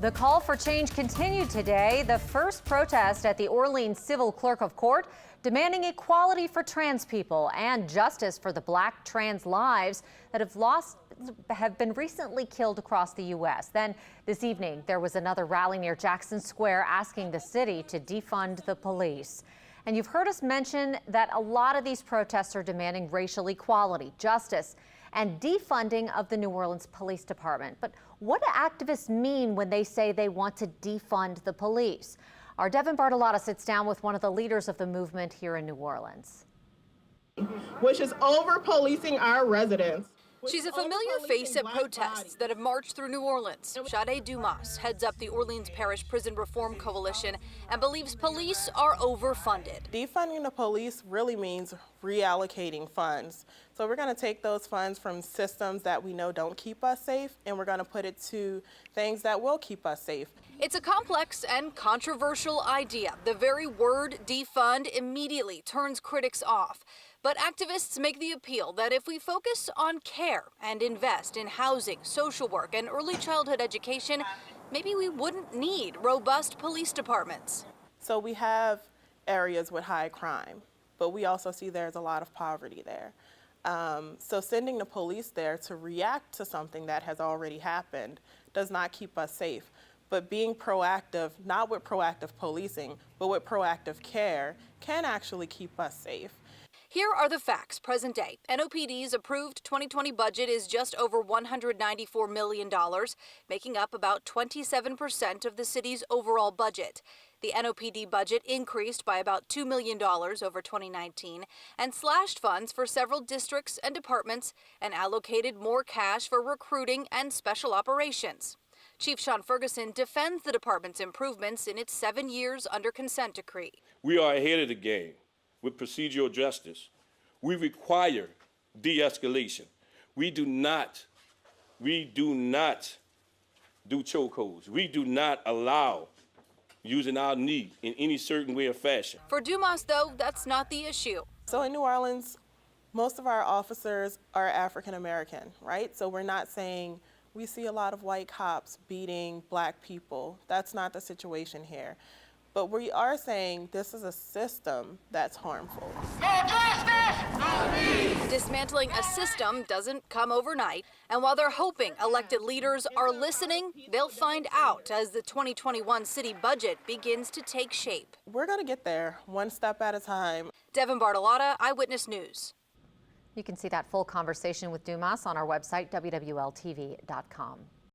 The call for change continued today. The first protest at the Orleans Civil Clerk of Court demanding equality for trans people and justice for the Black trans lives that have been recently killed across the U.S. Then this evening, there was another rally near Jackson Square asking the city to defund the police. And you've heard us mention that a lot of these protests are demanding racial equality, justice, and defunding of the New Orleans Police Department. But what do activists mean when they say they want to defund the police? Our Devin Bartolotta sits down with one of the leaders of the movement here in New Orleans. Which is over-policing our residents. She's a familiar face at protests that have marched through New Orleans. Sade Dumas heads up the Orleans Parish Prison Reform Coalition and believes police are overfunded. Defunding the police really means reallocating funds. So we're going to take those funds from systems that we know don't keep us safe, and we're going to put it to things that will keep us safe. It's a complex and controversial idea. The very word defund immediately turns critics off. But activists make the appeal that if we focus on care and invest in housing, social work, and early childhood education, maybe we wouldn't need robust police departments. So we have areas with high crime, but we also see there's a lot of poverty there. So sending the police there to react to something that has already happened does not keep us safe. But being proactive, not with proactive policing, but with proactive care, can actually keep us safe. Here are the facts, present day. NOPD's approved 2020 budget is just over $194 million, making up about 27% of the city's overall budget. The NOPD budget increased by about $2 million over 2019 and slashed funds for several districts and departments and allocated more cash for recruiting and special operations. Chief Sean Ferguson defends the department's improvements in its 7 years under consent decree. We are ahead of the game with procedural justice. We require de-escalation. We do not do chokeholds. We do not allow using our knee in any certain way or fashion. For Dumas, though, that's not the issue. So in New Orleans, most of our officers are African American, right? So we're not saying we see a lot of white cops beating Black people. That's not the situation here. But we are saying this is a system that's harmful. Dismantling a system doesn't come overnight, and while they're hoping elected leaders are listening, they'll find out as the 2021 city budget begins to take shape. We're going to get there one step at a time. Devin Bartolotta, Eyewitness News. You can see that full conversation with Dumas on our website, WWLTV.com.